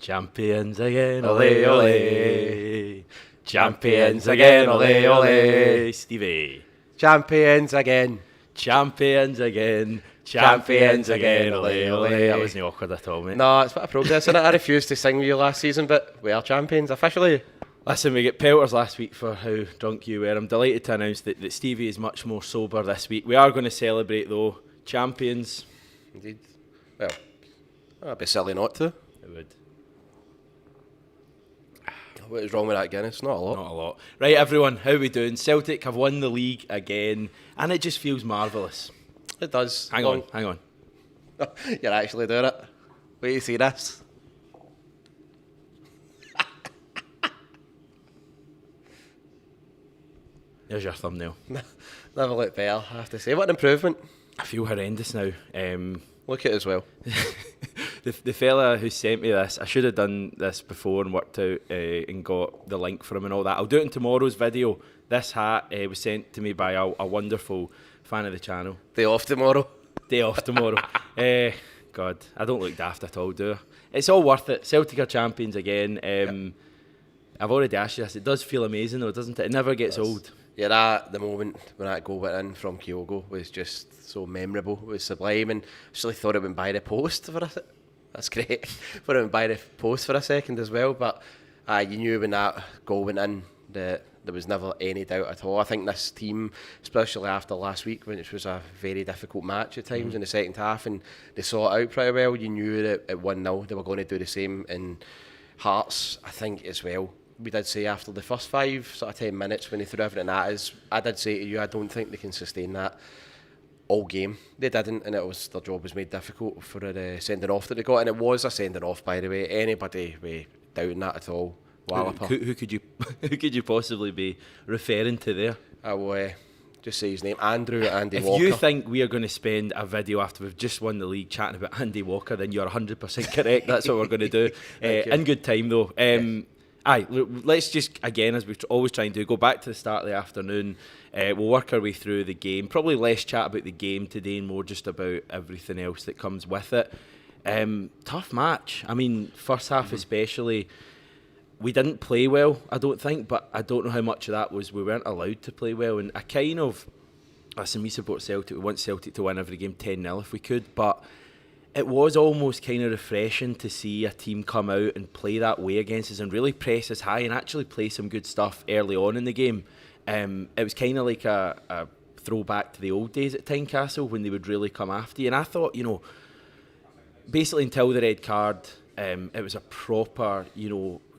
Champions again, ole ole. Champions again, ole ole. Stevie. Champions again. Champions again. Champions again, ole ole. That wasn't awkward at all, mate. No, it's a bit of progress, isn't it? I refused to sing with you last season, but we are champions officially. Listen, we get pelters last week for how drunk you were. I'm delighted to announce that Stevie is much more sober this week. We are going to celebrate though. Champions. Indeed. Well, that'd be silly not to. It would. What is wrong with that Guinness? Not a lot. Not a lot. Right, everyone, how are we doing? Celtic have won the league again, and it just feels marvellous. It does. Hang on. You're actually doing it. Wait till you see this. There's your thumbnail. Never looked better, I have to say. What an improvement. I feel horrendous now. Look at it as well. The fella who sent me this, I should have done this before and worked out and got the link for him and all that. I'll do it in tomorrow's video. This hat was sent to me by a wonderful fan of the channel. Day off tomorrow. God, I don't look daft at all, do I? It's all worth it. Celtic are champions again. I've already asked you this. It does feel amazing though, doesn't it? It never gets old. Yeah, the moment when that goal went in from Kyogo was just so memorable. It was sublime, and I actually thought it went by the post for a That's great. Thought it went by the post for a second as well, but you knew when that goal went in that there was never any doubt at all. I think this team, especially after last week, which was a very difficult match at times in the second half, and they saw it out pretty well. You knew that at 1-0 they were going to do the same. In Hearts, I think as well, we did say after the first 10 minutes when they threw everything at us, I did say to you, I don't think they can sustain that all game. They didn't, and their job was made difficult for the sending off that they got, and it was a sending off, by the way. Anybody doubting that at all? Who could you possibly be referring to there? I will just say his name, Andy Walker. If you think we are going to spend a video after we've just won the league chatting about Andy Walker, then you're 100% correct. That's what we're going to do. In good time though. Let's just, again, as we always try and do, go back to the start of the afternoon. We'll work our way through the game. Probably less chat about the game today and more just about everything else that comes with it. Tough match. I mean, first half especially, we didn't play well, I don't think, but I don't know how much of that was we weren't allowed to play well. And listen, we support Celtic. We want Celtic to win every game 10-0 if we could, but it was almost kind of refreshing to see a team come out and play that way against us and really press us high and actually play some good stuff early on in the game. It was kind of like a throwback to the old days at Tynecastle when they would really come after you. And I thought, basically until the red card, it was a proper,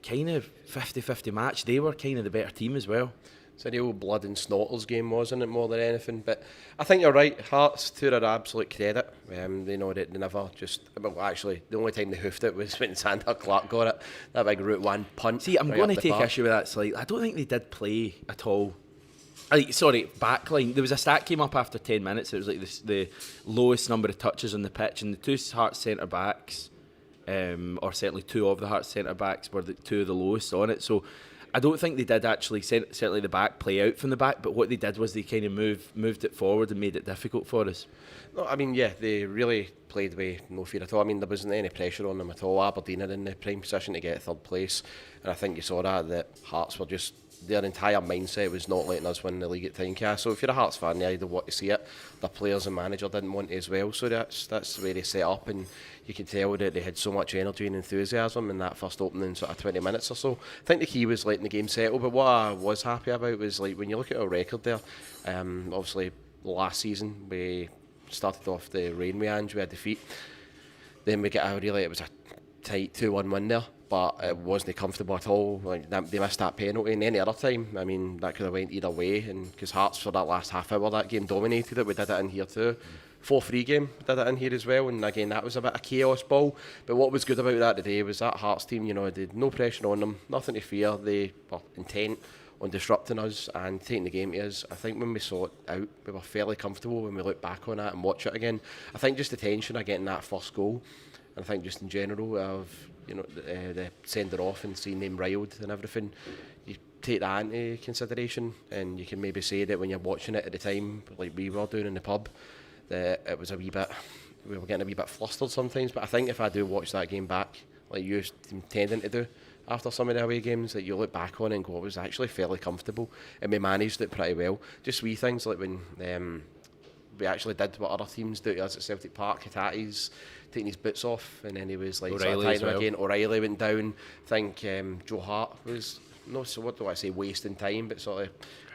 kind of 50-50 match. They were kind of the better team as well. It's a real blood and snotters game, wasn't it, more than anything? But I think you're right. Hearts, to their absolute credit, they know that they never just... Well, actually, the only time they hoofed it was when Sander Clark got it. That big Route 1 punt. See, I'm going to take issue with that slightly. I don't think they did play at all. Backline. There was a stat came up after 10 minutes. It was like the lowest number of touches on the pitch, and the two Hearts centre-backs, or certainly two of the Hearts centre-backs, were the two of the lowest on it. So I don't think they did actually, certainly the back, play out from the back, but what they did was they kind of moved it forward and made it difficult for us. No, I mean, yeah, they really played with no fear at all. I mean, there wasn't any pressure on them at all. Aberdeen are in the prime position to get third place, and I think you saw that Hearts were just... Their entire mindset was not letting us win the league at Tynecastle. So if you're a Hearts fan, you want to see it. The players and manager didn't want to as well. So that's where they set up, and you could tell that they had so much energy and enthusiasm in that first opening sort of 20 minutes or so. I think the key was letting the game settle. But what I was happy about was, like, when you look at our record there, obviously last season we started off the rain with Ange, we had defeat. Then we get it was a tight 2-1 win there. But it wasn't comfortable at all. Like, they missed that penalty, and any other time, I mean, that could have went either way. And because Hearts, for that last half hour, that game dominated it. We did it in here too. 4-3 game, we did it in here as well. And again, that was a bit of chaos ball. But what was good about that today was that Hearts team, they had no pressure on them, nothing to fear. They were intent on disrupting us and taking the game to us. I think when we saw it out, we were fairly comfortable when we look back on that and watch it again. I think just the tension of getting that first goal, and I think just in general of the sender off and seeing them riled and everything, you take that into consideration, and you can maybe say that when you're watching it at the time, like we were doing in the pub, that it was we were getting a wee bit flustered sometimes. But I think if I do watch that game back like you tending to do after some of the away games, that you look back on and go, it was actually fairly comfortable and we managed it pretty well. Just wee things like when we actually did what other teams do to us at Celtic Park. Hitate's taking his boots off, and then he was like O'Reilly sort of as tying him well. again. O'Reilly went down. I think Joe Hart was, no, so what do I say, wasting time, but sort of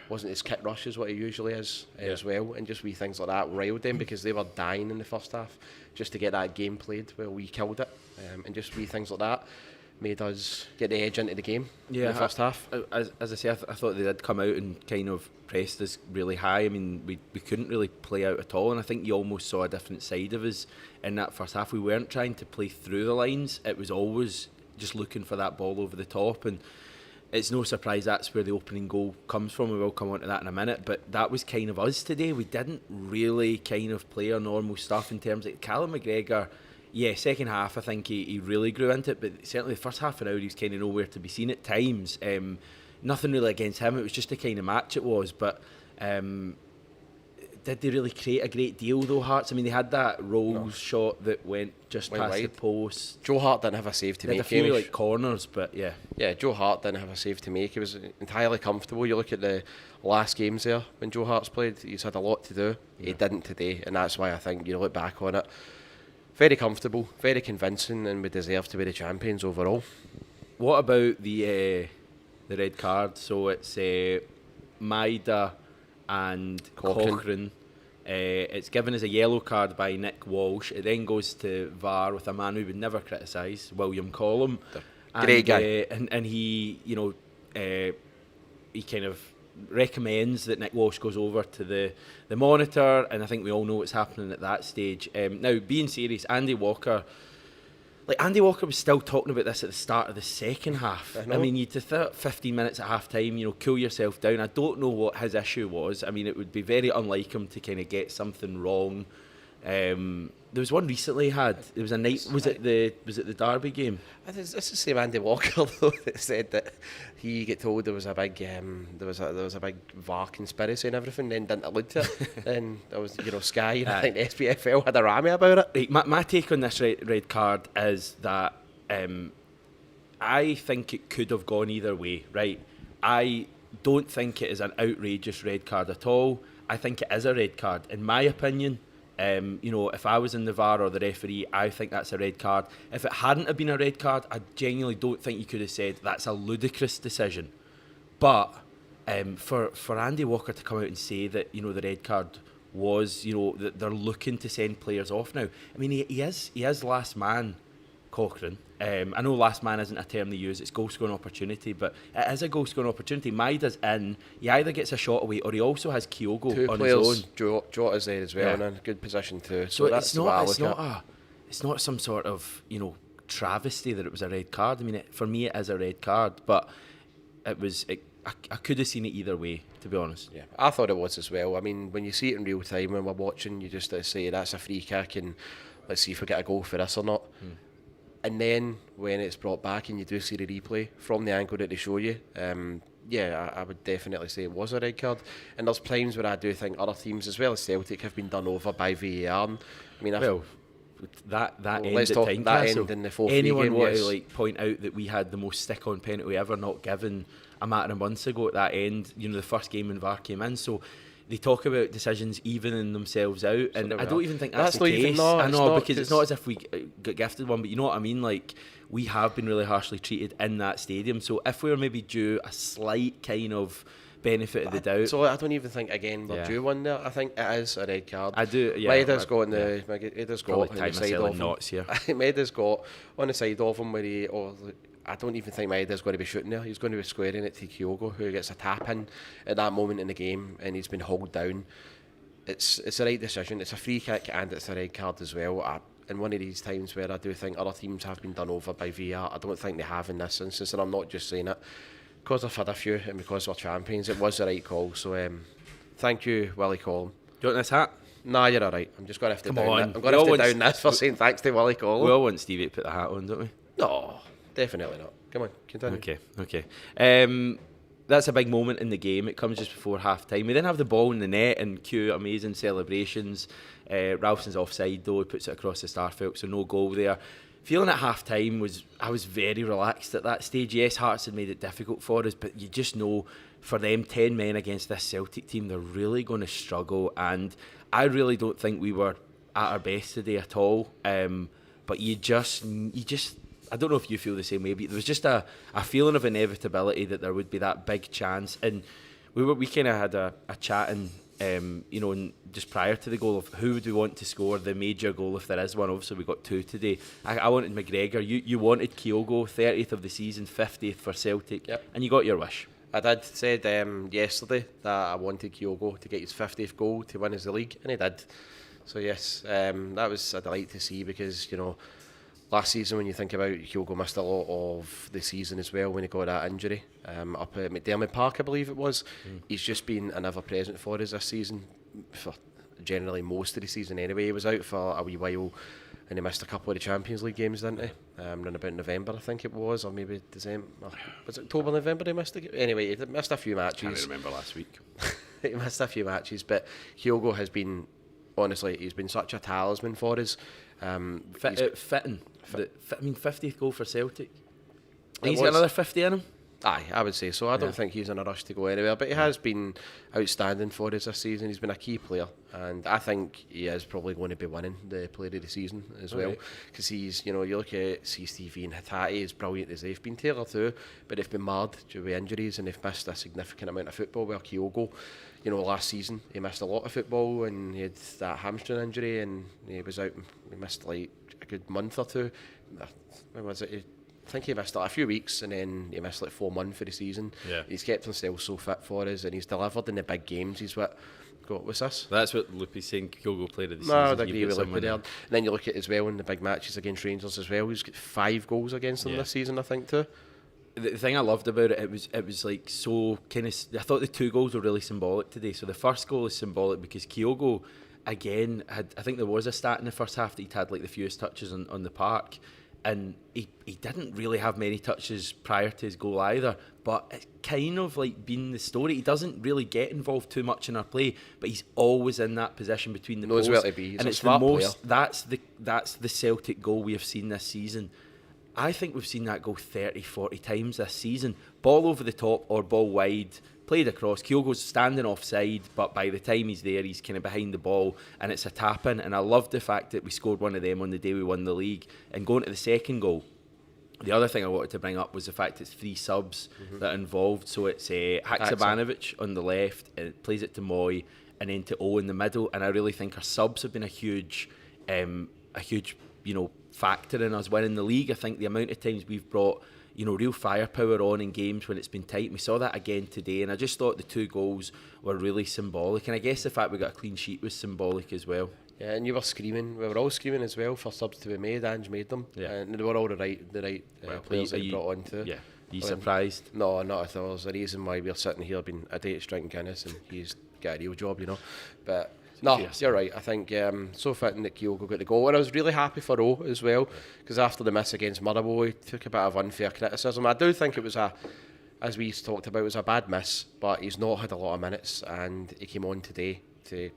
wasn't as kit rush as what he usually is as well. And just wee things like that riled them because they were dying in the first half just to get that game played. Well, we killed it, and just wee things like that made us get the edge into the game in the first half. As I say, I thought they did come out and kind of pressed us really high. I mean, we couldn't really play out at all, and I think you almost saw a different side of us in that first half. We weren't trying to play through the lines. It was always just looking for that ball over the top, and it's no surprise that's where the opening goal comes from. We will come on to that in a minute, but that was kind of us today. We didn't really kind of play our normal stuff in terms of Callum McGregor. Yeah, second half I think he really grew into it, but certainly the first half an hour he was kind of nowhere to be seen at times. Nothing really against him, it was just the kind of match it was, but did they really create a great deal though, Hearts? I mean, they had that Rolls shot that went just past wide. the post. Joe Hart didn't have a save to They make. had a few Hamish. like corners, but yeah. Yeah, Joe Hart didn't have a save to make. He was entirely comfortable. You look at the last games there when Joe Hart's played, he's had a lot to do. Yeah. He didn't today, and that's why I think you look back on it, very comfortable, very convincing, and we deserve to be the champions overall. What about the red card? So it's Maida and Cochrane. It's given as a yellow card by Nick Walsh. It then goes to VAR with a man we would never criticise, William Collum. Great guy. And he, you know, he kind of recommends that Nick Walsh goes over to the monitor, and I think we all know what's happening at that stage. Now, being serious, Andy Walker was still talking about this at the start of the second half. I mean, you'd have 15 minutes at half time, you know, cool yourself down. I don't know what his issue was. I mean, it would be very unlike him to kind of get something wrong. There was one recently he had. There was a night. Was it the Derby game? It's the same Andy Walker though that said that he get told there was a big there was a big VAR conspiracy and everything, then didn't allude to it. And that was, you know, Sky, and I think the SPFL had a rammy about it. Right, my take on this red card is that I think it could have gone either way. Right, I don't think it is an outrageous red card at all. I think it is a red card, in my opinion. You know, if I was in the VAR or the referee, I think that's a red card. If it hadn't have been a red card, I genuinely don't think you could have said that's a ludicrous decision. But for Andy Walker to come out and say that, you know, the red card was, you know, that they're looking to send players off now. I mean, he is last man, Cochrane. I know last man isn't a term they use, it's goal scoring opportunity, but it is a goal scoring opportunity. Maida's in, he either gets a shot away or he also has Kyogo on his own. Jota's there as well, and in a good position too. So that's it's not some sort of, you know, travesty that it was a red card. I mean, for me it is a red card, but I could have seen it either way, to be honest. Yeah, I thought it was as well. I mean, when you see it in real time when we're watching, you just say that's a free kick and let's see if we get a goal for this or not. And then when it's brought back and you do see the replay from the angle that they show you, I would definitely say it was a red card. And there's times where I do think other teams, as well as Celtic, have been done over by VAR. I mean, that end at Tynecastle. That end in the 4-3 Anyone game, want to point out that we had the most stick-on penalty ever not given a matter of months ago at that end? You know, the first game when VAR came in, so they talk about decisions evening themselves out, and I don't even think that's the case. I know, because it's not as if we got gifted one, but you know what I mean? Like, we have been really harshly treated in that stadium, so if we were maybe due a slight kind of benefit of the doubt. So I don't even think, again, we're due one there. I think it is a red card. I do, yeah. Maida's got on the side of him. Knots here. Maida's got on the side of him where I don't even think Maida's going to be shooting there. He's going to be squaring it to Kyogo, who gets a tap in at that moment in the game, and he's been hauled down. It's the right decision. It's a free kick and it's a red card as well. In one of these times where I do think other teams have been done over by VAR, I don't think they have in this instance, and I'm not just saying it because I've had a few and because we're champions. It was the right call. So thank you, Willie Collum. Do you want this hat? Nah, you're alright. I'm just going to have to Come down on. it. I'm going to have to down this for saying thanks to Willie Collum. We all want Stevie to put the hat on, don't we? No, definitely not. Come on, continue. Okay. That's a big moment in the game. It comes just before half time. We then have the ball in the net and cue amazing celebrations. Ralphson's offside though, he puts it across the Starfelt, so no goal there. feeling at half time I was very relaxed at that stage. Yes, Hearts had made it difficult for us, but you just know for them 10 men against this Celtic team, they're really going to struggle, and I really don't think we were at our best today at all. But you just I don't know if you feel the same way, but there was just a feeling of inevitability that there would be that big chance. And we kind of had a chat and just prior to the goal of who would we want to score the major goal if there is one. Obviously we got 2 today. I wanted McGregor. You wanted Kyogo, 30th of the season, 50th for Celtic, yep. And you got your wish. I did said yesterday that I wanted Kyogo to get his 50th goal to win us the league, and he did. So yes, that was a delight to see, because last season, when you think about it, Kyogo missed a lot of the season as well when he got that injury up at McDermott Park, I believe it was. He's just been an ever-present for us this season, for generally most of the season anyway. He was out for a wee while and he missed a couple of the Champions League games, didn't he? Around about November, I think it was, or maybe December. Was it October, November he missed it? Anyway, he missed a few matches. I can't remember last week. He missed a few matches, but Kyogo has been, honestly, he's been such a talisman for us. Fitting. 50th goal for Celtic. He's got another 50 in him. Aye, I would say so. I don't think he's in a rush to go anywhere, but he has been outstanding for us this season. He's been a key player, and I think he is probably going to be winning the Player of the Season as well, because he's, you look at Stevie and Hatate, as brilliant as they've been, Taylor too, but they've been marred due to injuries and they've missed a significant amount of football. Where Kyogo, last season he missed a lot of football and he had that hamstring injury and he was out. He missed like a good month or two. When was it? I think he missed a few weeks and then he missed like 4 months for the season. Yeah. He's kept himself so fit for us and he's delivered in the big games. He's what's this? That's what Loopy's saying, Kyogo Player of the Season. No, I'd agree with Loopy there. And then you look at as well in the big matches against Rangers as well, he's got 5 goals against them this season, I think too. The thing I loved about it was like so kind of. I thought the 2 goals were really symbolic today. So the first goal is symbolic because Kyogo, again, I think there was a stat in the first half that he'd had like the fewest touches on the park, and he didn't really have many touches prior to his goal either. But it's kind of like been the story. He doesn't really get involved too much in our play, but he's always in that position between the posts. Knows where to be. He's and a it's smart the most. player. That's the Celtic goal we have seen this season. I think we've seen that goal 30, 40 times this season. Ball over the top or ball wide, played across. Kyogo's standing offside, but by the time he's there, he's kind of behind the ball and it's a tap-in. And I loved the fact that we scored one of them on the day we won the league. And going to the second goal, the other thing I wanted to bring up was the fact it's 3 subs that are involved. So it's Haksabanovic on the left, and it plays it to Moy, and then to O in the middle. And I really think our subs have been a huge factor in us winning the league. I think the amount of times we've brought real firepower on in games when it's been tight. We saw that again today, and I just thought the 2 goals were really symbolic. And I guess the fact we got a clean sheet was symbolic as well. Yeah, and you were screaming. We were all screaming as well for subs to be made. Ange made them, and they were all the right players that he brought on too. Yeah, are you surprised? No, not at all. There's a reason why we're sitting here being idiots drinking Guinness, and he's got a real job, But no, you're right. I think so fitting that Kyogo got the goal, and I was really happy for O as well, because after the miss against Motherwell, he took a bit of unfair criticism. I do think it was as we talked about, it was a bad miss, but he's not had a lot of minutes, and he came on today to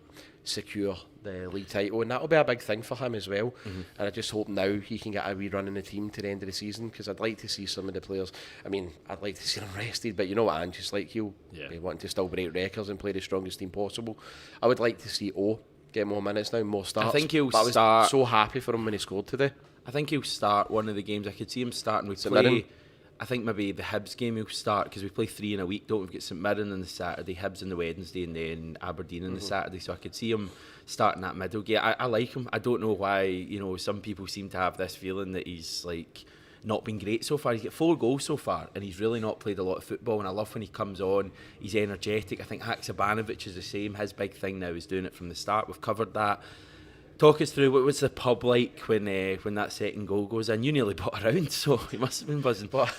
secure the league title, and that'll be a big thing for him as well. And I just hope now he can get a wee run in the team to the end of the season, because I'd like to see some of the players. I mean, I'd like to see them rested, but you know what, Ange's like, he'll be wanting to still break records and play the strongest team possible. I would like to see O get more minutes now, more starts. I think he'll but start. I was so happy for him when he scored today. I think he'll start one of the games. I could see him starting. I think maybe the Hibs game he'll start, because we play 3 in a week, don't we? We've got St Mirren on the Saturday, Hibs on the Wednesday, and then Aberdeen on the Saturday. So I could see him starting that middle game. I like him. I don't know why, some people seem to have this feeling that he's like not been great so far. He's got 4 goals so far, and he's really not played a lot of football. And I love when he comes on. He's energetic. I think Haksabanovic is the same. His big thing now is doing it from the start. We've covered that. Talk us through, what was the pub like when that second goal goes in? You nearly bought a round, so he must have been buzzing. But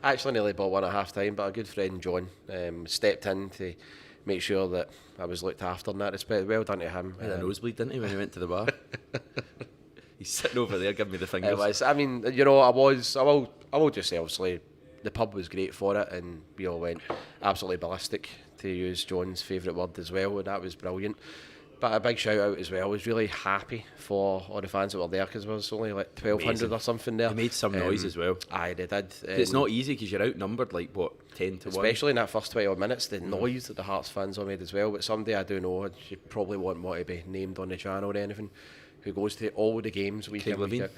I actually nearly bought one at half time, but a good friend John stepped in to make sure that I was looked after in that respect. Well done to him. He had a nosebleed, didn't he, when he went to the bar? He's sitting over there giving me the fingers. It was, I mean, I will just say, obviously, the pub was great for it, and we all went absolutely ballistic, to use John's favourite word as well, and that was brilliant. But a big shout out as well. I was really happy for all the fans that were there, because there was only like 1,200 or something there. They made some noise as well. Aye, they did. It's not easy because you're outnumbered like what, 10 to 1. Especially in that first 20 odd minutes, the noise that the Hearts fans have made as well. But someday I do know, she probably won't want to be named on the channel or anything, who goes to all the games week in, week out.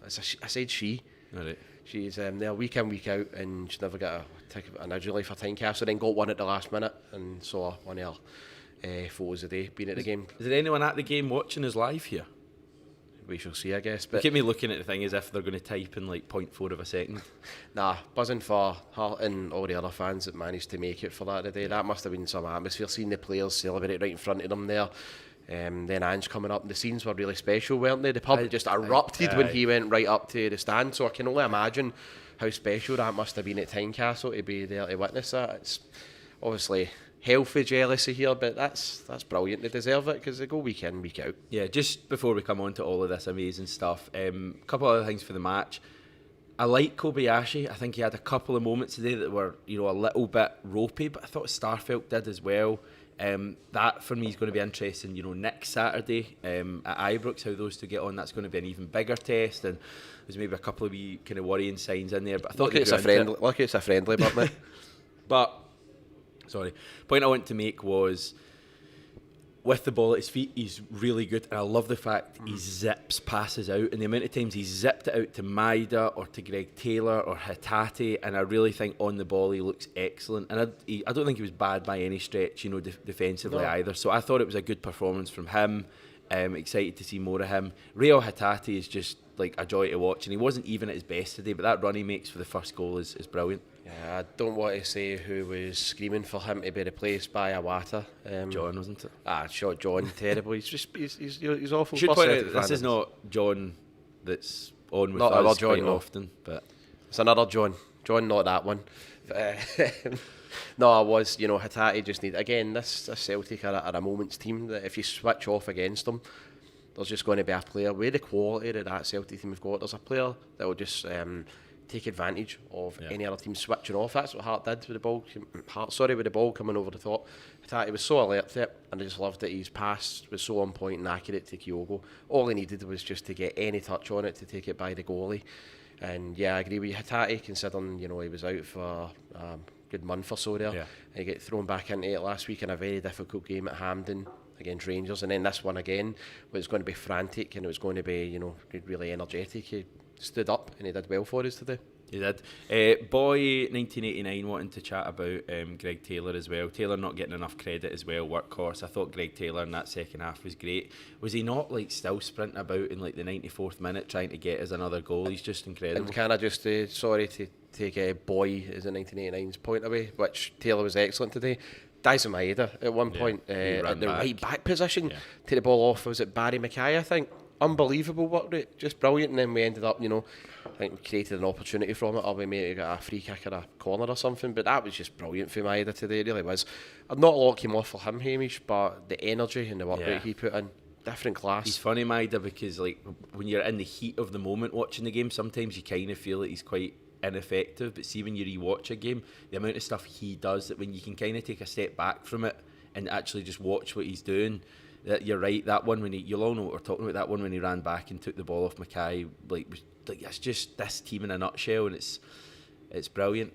I said she. All right. She's there week in, week out, and she never got a ticket originally for Tynecastle, then got one at the last minute, and saw one of her photos a day being at the game. Is there anyone at the game watching us live here? We shall see, I guess. But Look at me looking at the thing as if they're going to type in like 0.4 of a second. Nah, buzzing for her and all the other fans that managed to make it for that today. That must have been some atmosphere, seeing the players celebrate right in front of them there. Then Ange coming up, the scenes were really special, weren't they? The pub just erupted when he went right up to the stand, so I can only imagine how special that must have been at Tynecastle to be there to witness that. It's obviously healthy jealousy here, but that's brilliant. They deserve it because they go week in, week out. Yeah, just before we come on to all of this amazing stuff, a couple of other things for the match. I like Kobayashi. I think he had a couple of moments today that were, a little bit ropey, but I thought Starfelt did as well. That for me is going to be interesting. Next Saturday at Ibrox, how those two get on. That's going to be an even bigger test, and there's maybe a couple of wee kind of worrying signs in there. But I thought it's a friendly, but mate. But point I want to make was, with the ball at his feet, he's really good, and I love the fact he zips passes out, and the amount of times he zipped it out to Maida or to Greg Taylor or Hatate, and I really think on the ball he looks excellent, and I don't think he was bad by any stretch, defensively either. So I thought it was a good performance from him. Excited to see more of him. Reo Hatate is just like a joy to watch, and he wasn't even at his best today, but that run he makes for the first goal is brilliant. Yeah, I don't want to say who was screaming for him to be replaced by Iwata. John, wasn't it? Shot John terrible. He's awful. Should point out, this is not John that's on with not us John, quite no. often, but it's another John. John, not that one. But, no, I was. Hatate just need again. This Celtic are a moment's team that if you switch off against them, there's just going to be a player with the quality that Celtic team have got. There's a player that will just take advantage of any other team switching off. That's what Hart did with the ball. With the ball coming over the top. Hatate was so alert to it, and I just loved that his pass was so on point and accurate to Kyogo. All he needed was just to get any touch on it to take it by the goalie. And yeah, I agree with you. Hatate, considering he was out for a good month or so there, and he get thrown back into it last week in a very difficult game at Hampden against Rangers, and then this one again was going to be frantic and it was going to be really energetic. He stood up and he did well for us today. He did. Boy 1989 wanting to chat about Greg Taylor as well. Taylor not getting enough credit as well, workhorse. I thought Greg Taylor in that second half was great. Was he not still sprinting about in the 94th minute trying to get us another goal? He's just incredible. And can I just sorry to take a boy as a 1989's point away, which Taylor was excellent today. Dyson Maeda at one point at the right back position to the ball off. Was it Barry Mackay, I think? Unbelievable work rate, just brilliant. And then we ended up, I think we created an opportunity from it, or we maybe got a free kick or a corner or something. But that was just brilliant for Maeda today, it really was. Not a lot came off for him, Hamish, but the energy and the work rate he put in, different class. He's funny, Maeda, because when you're in the heat of the moment watching the game, sometimes you kind of feel that he's quite ineffective, but see when you rewatch a game, the amount of stuff he does, that when you can kind of take a step back from it and actually just watch what he's doing, that you're right, that one when you'll all know what we're talking about, that one when he ran back and took the ball off Mackay, it's just this team in a nutshell, and it's brilliant.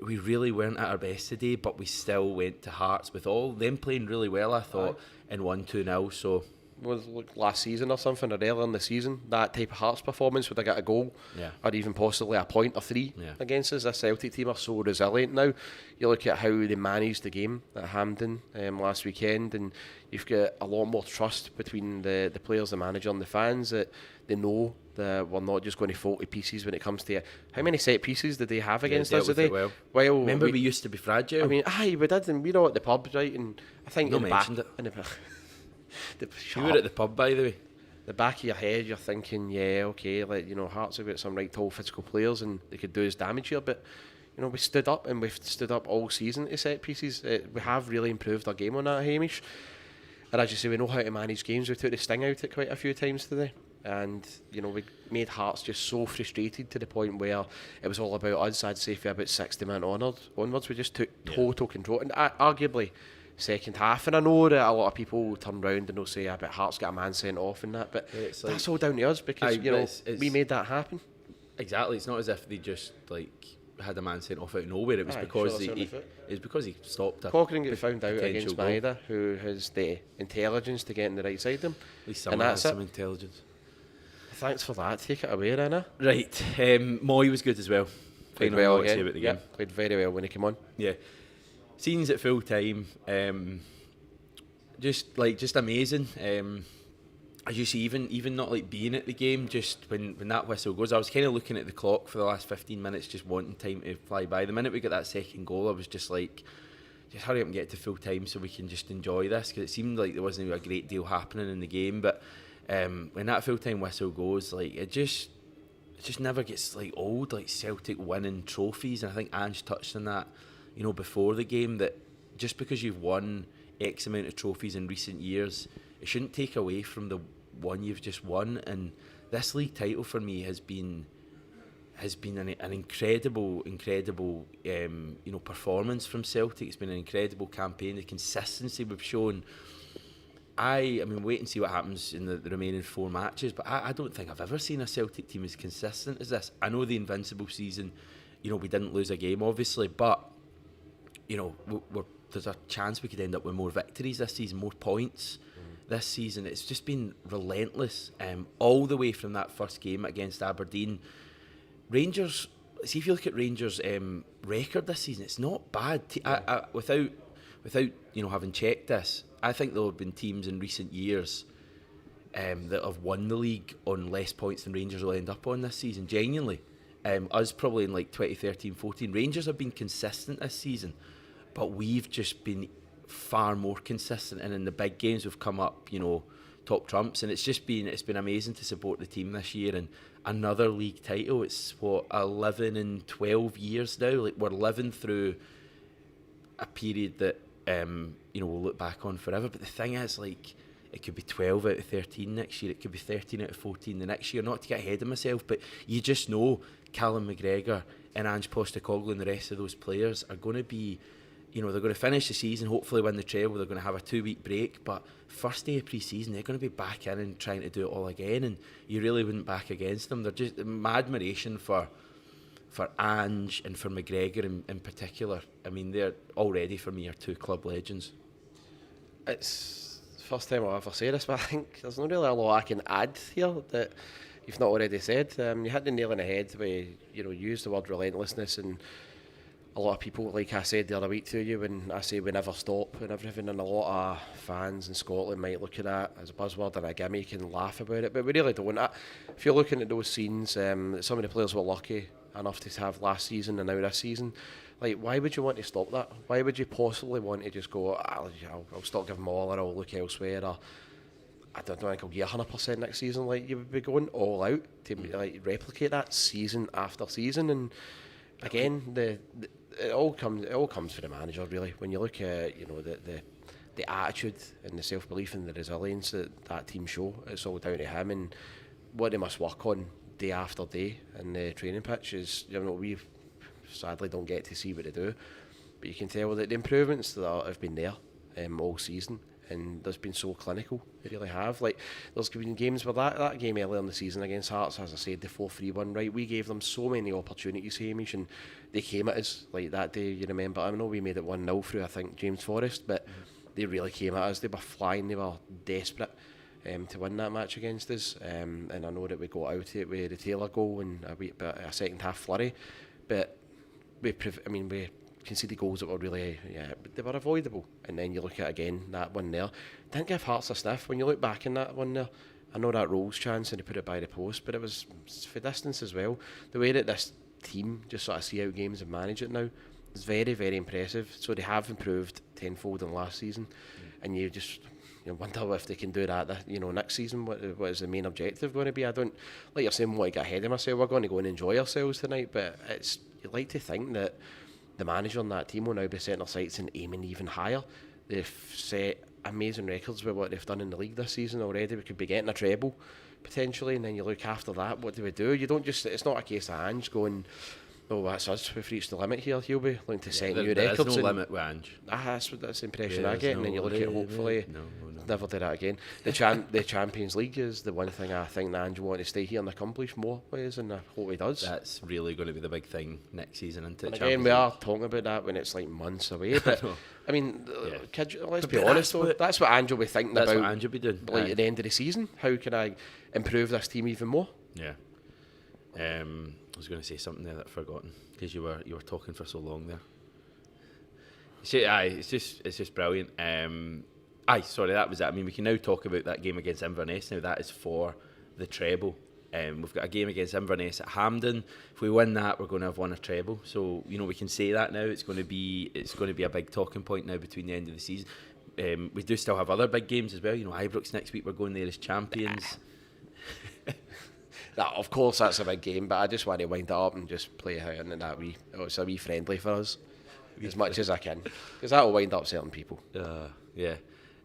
We really weren't at our best today, but we still went to Hearts with all them playing really well, I thought, and won 2-0, so was last season or something, or earlier in the season, that type of Hearts performance would have got a goal or even possibly a point or three against us. This Celtic team are so resilient now. You look at how they managed the game at Hampden last weekend, and you've got a lot more trust between the players, the manager and the fans, that they know that we're not just going to fall to pieces when it comes to it. How many set pieces did they have against us today? Well, remember we used to be fragile. I mean, we did, and we were at the pub, right? And I think you mentioned it. You were at the pub, by the way. The back of your head, you're thinking, Hearts have got some right tall physical players and they could do us damage here, but we stood up, and we've stood up all season to set pieces. We have really improved our game on that, Hamish. And as you say, we know how to manage games. We took the sting out it quite a few times today. And, we made Hearts just so frustrated to the point where it was all about us. I'd say for about 60 minutes onwards, we just took total control. And arguably, second half. And I know that a lot of people will turn round and they'll say, I bet Hearts got a man sent off and that, but that's all down to us because, we made that happen. Exactly. It's not as if they just, had a man sent off out of nowhere. It was because he stopped a Cochrane got found out against Maida, who has the intelligence to get in the right side of him. At least someone has some intelligence. Thanks for that. Take it away, Anna. Right. Moy was good as well. Played well again. About the game. Played very well when he came on. Yeah. Scenes at full time. Just amazing. As you see, even not being at the game, just when that whistle goes, I was kind of looking at the clock for the last 15 minutes, just wanting time to fly by. The minute we got that second goal, I was just just hurry up and get to full time so we can just enjoy this, because it seemed like there wasn't a great deal happening in the game. But when that full time whistle goes, it just never gets old. Celtic winning trophies, and I think Ange touched on that, before the game, that just because you've won X amount of trophies in recent years, it shouldn't take away from the one you've just won. And this league title for me has been an incredible performance from Celtic. It's been an incredible campaign. The consistency we've shown. I mean, wait and see what happens in the remaining 4 matches, but I don't think I've ever seen a Celtic team as consistent as this. I know the Invincible season, we didn't lose a game, obviously, but there's a chance we could end up with more victories this season, more points this season. It's just been relentless, all the way from that first game against Aberdeen. Rangers, see, if you look at Rangers' record this season, it's not bad. Without having checked this, I think there have been teams in recent years that have won the league on less points than Rangers will end up on this season, genuinely. Us probably in 2013-14. Rangers have been consistent this season, but we've just been far more consistent, and in the big games we've come up, top trumps, and it's been amazing to support the team this year. And another league title, it's 11 and 12 years now. We're living through a period that we'll look back on forever. But the thing is, it could be 12 out of 13 next year, it could be 13 out of 14 the next year. Not to get ahead of myself, but you just know Callum McGregor and Ange Postecoglou and the rest of those players are going to be, they're going to finish the season, hopefully win the treble. They're going to have a 2-week break, but first day of pre-season, they're going to be back in and trying to do it all again, and you really wouldn't back against them. They're just my admiration for Ange and for McGregor in particular. I mean, they're already, for me, are 2 club legends. It's the first time I'll ever say this, but I think there's not really a lot I can add here that you've not already said. You hit the nail on the head where you use the word relentlessness, and a lot of people, like I said the other week to you, when I say we never stop and everything, and a lot of fans in Scotland might look at that as a buzzword and a gimmick and laugh about it, but we really don't. If you're looking at those scenes, some of the players were lucky enough to have last season and now this season. Why would you want to stop that? Why would you possibly want to just go, I'll stop giving them all, or I'll look elsewhere, or I don't think I'll get 100% next season? You would be going all out to replicate that season after season. And again, it all comes for the manager, really. When you look at the attitude and the self-belief and the resilience that team show, it's all down to him, and what they must work on day after day in the training pitch is, we sadly don't get to see what they do, but you can tell that the improvements that have been there all season, and there's been so clinical. They really have. There's been games where that game earlier in the season against Hearts, as I said, the 4-3-1, right, we gave them so many opportunities, Hamish, and they came at us that day. You remember, I know we made it 1-0 through, I think, James Forrest, but they really came at us. They were flying, they were desperate to win that match against us, and I know that we got out of it with the Taylor goal and a second half flurry, but we conceded goals that were really, they were avoidable. And then you look at again that one there, didn't give Hearts a sniff. When you look back in that one there, I know that Rolls chance and he put it by the post, but it was for distance as well. The way that this team just sort of see out games and manage it now is very, very impressive. So they have improved tenfold in last season, and you just wonder if they can do that next season. What is the main objective going to be? I don't, like you're saying, want to get ahead of myself. We're going to go and enjoy ourselves tonight, but you'd like to think that the manager on that team will now be setting their sights and aiming even higher. They've set amazing records with what they've done in the league this season already. We could be getting a treble potentially, and then you look after that, what do we do? You don't just, it's not a case of Ange going, Oh, that's us. We've reached the limit here. He'll be looking to set new There records. is no limit with Ange. That's the impression There I is get. And then no you look at, hopefully, no. never do that again. The Champions League is the one thing I think that Ange will want to stay here and accomplish more ways, and I hope he does. That's really going to be the big thing next season, isn't it? And again, we are talking about that when it's like months away. But I mean, let's be honest though. That's what Ange will be thinking about. That's what Ange will be doing. Like at the end of the season, how can I improve this team even more? Yeah. I was going to say something there that I've forgotten because you were talking for so long there. It's just brilliant. Sorry, that was it. I mean, we can now talk about that game against Inverness. Now that is for the treble. We've got a game against Inverness at Hampden. If we win that, we're going to have won a treble. So we can say that now. It's going to be a big talking point now between the end of the season. We do still have other big games as well. Ibrox next week. We're going there as champions. Of course, that's a big game, but I just want to wind it up and just play it out and it's a wee friendly for us as much as I can, because that will wind up certain people. Yeah.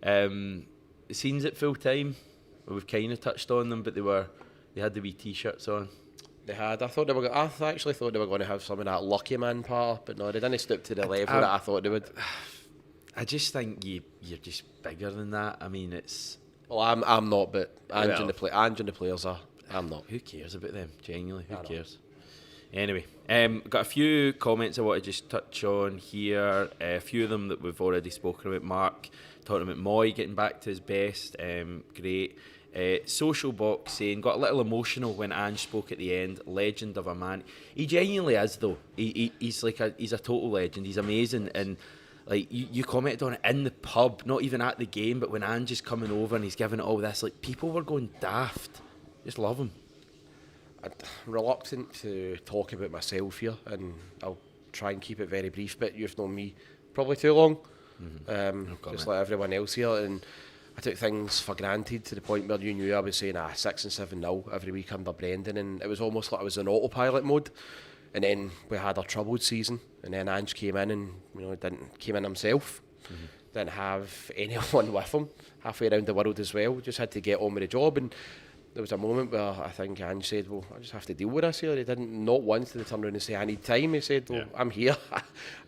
The scenes at full time, we've kind of touched on them, but they had the wee t-shirts on. They had. I actually thought they were going to have some of that lucky man part, but no, they didn't stoop to the level that I thought they would. I just think you're just bigger than that. I mean, it's. Well, I'm not, but Ange and the players are. I'm not. Who cares about them? Genuinely, who cares? Anyway, got a few comments I want to just touch on here. A few of them that we've already spoken about. Mark talking about Moy getting back to his best. Great. Social Box saying got a little emotional when Ange spoke at the end. Legend of a man. He genuinely is though. He's a total legend. He's amazing. And like you commented on it in the pub, not even at the game, but when Ange is coming over and he's giving it all this, like people were going daft. Just love him. I'm reluctant to talk about myself here, and I'll try and keep it very brief, but you've known me probably too long, just like everyone else here, and I took things for granted to the point where you knew I was saying 6 and 7-0 every week under Brendan, and it was almost like I was in autopilot mode. And then we had our troubled season, and then Ange came in and came in himself. Didn't have anyone with him halfway around the world as well. Just had to get on with the job, and there was a moment where I think Ange said, well, I just have to deal with this here. He didn't, not once did he turn around and say, I need time. He said, well, I'm here.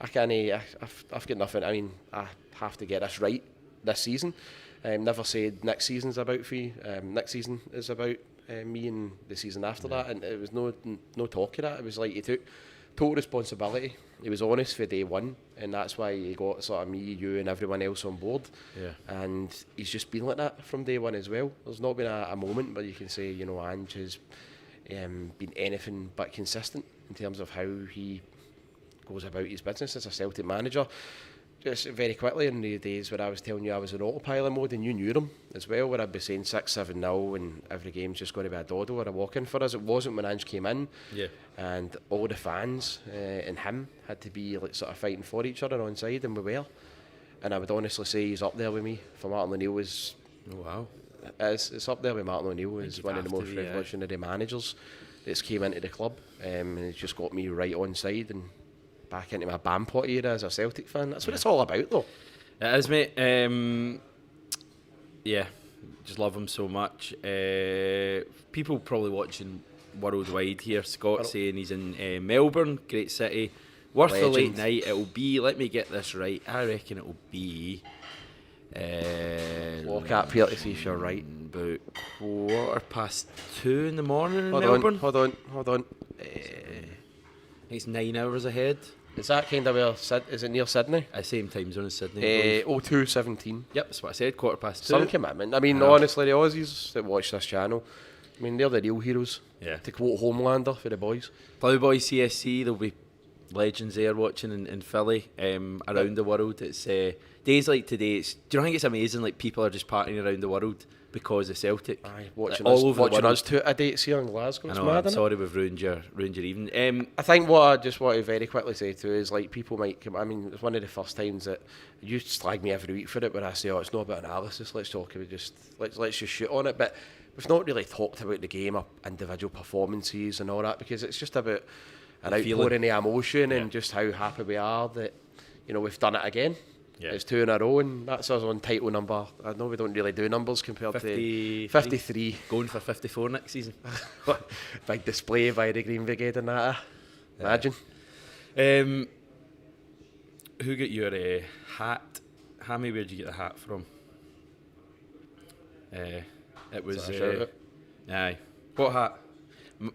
I've got nothing. I mean, I have to get this right this season. Never said next season's about for you. Next season is about me, and the season after that. And it was no talk of that. It was like he took total responsibility. He was honest for day one, and that's why he got sort of me, you and everyone else on board. And he's just been like that from day one as well. There's not been a moment where you can say, Ange has been anything but consistent in terms of how he goes about his business as a Celtic manager. Just very quickly, in the days where I was telling you I was in autopilot mode, and you knew them as well, where I'd be saying 6-7-0 and every game's just going to be a doddle or a walk-in for us. It wasn't when Ange came in, and all the fans and him had to be like sort of fighting for each other on side, and we were. And I would honestly say he's up there with me. For Martin O'Neill is, it's up there with Martin O'Neill as one of the most revolutionary managers that's came into the club, and he's just got me right on side and back into my Bampot era as a Celtic fan. That's what it's all about, though. It is, mate. Just love him so much. People probably watching worldwide here. Scott saying he's in Melbourne, great city. Worth the late night. It'll be, let me get this right, I reckon it'll be... Walk up here to see if you're right. About 2:15 in the morning in Melbourne. Hold on. It's 9 hours ahead. Is that kind of where, is it near Sydney? Same time zone as Sydney. 02:17. Yep, that's what I said, 2:15. Some commitment. I mean, honestly, the Aussies that watch this channel, I mean, they're the real heroes. To quote Homelander for the boys. Plowboy CSC, there'll be legends there watching in Philly, around the world. It's days like today. Do you know, I think it's amazing, like people are just partying around the world because of Celtic. Watching watching us two a dates here in Glasgow. I know, I'm sorry we've ruined your evening. I think what I just want to very quickly say too is, like, people might come, I mean, it's one of the first times that you slag me every week for it when I say, it's not about analysis, let's talk about let's just shoot on it, but we've not really talked about the game or individual performances and all that, because it's just about an outpouring of emotion and just how happy we are that, we've done it again. It's 2 in a row, and that's us on title number. I know we don't really do numbers compared to 53. Going for 54 next season. Big display by the Green Brigade and that. Imagine. Who got your hat? Hammy, where'd you get the hat from? It was... aye. What hat?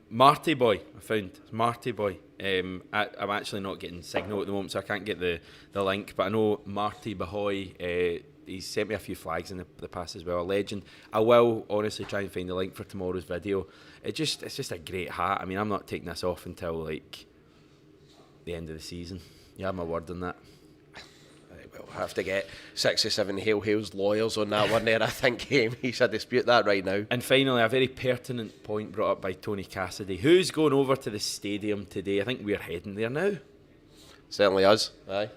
Marty Boy, I found. It's Marty Boy. I'm actually not getting signal at the moment, so I can't get the link, but I know Marty Bahoy, he's sent me a few flags in the past as well, a legend. I will honestly try and find the link for tomorrow's video. It's just a great hat. I mean, I'm not taking this off until like the end of the season. You have my word on that. We'll have to get 6 or 7 Hale's lawyers on that one there. I think he should dispute that right now. And finally, a very pertinent point brought up by Tony Cassidy. Who's going over to the stadium today? I think we're heading there now. Certainly us. Aye.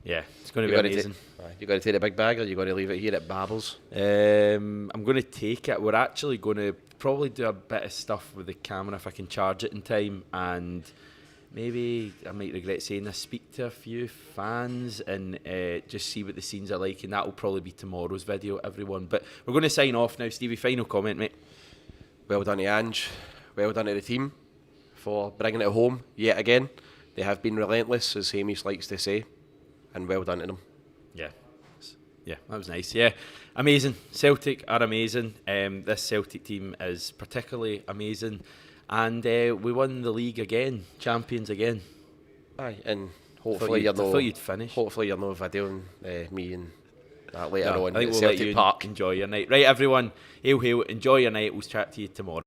Yeah, it's going to be amazing. You got to take the big bag, or you got to leave it here at Babel's? I'm going to take it. We're actually going to probably do a bit of stuff with the camera if I can charge it in time, and maybe, I might regret saying this, speak to a few fans and just see what the scenes are like, and that will probably be tomorrow's video, everyone. But we're going to sign off now. Stevie, final comment, mate. Well done to Ange. Well done to the team for bringing it home yet again. They have been relentless, as Hamish likes to say, and well done to them. Yeah, that was nice. Yeah, amazing. Celtic are amazing. This Celtic team is particularly amazing. And we won the league again, champions again. Aye, and hopefully you're thought you'd finish. Hopefully you're not videoing me and that later on. I think at we'll Celtic let you Park. enjoy your night. Right, everyone, hail, enjoy your night. We'll chat to you tomorrow.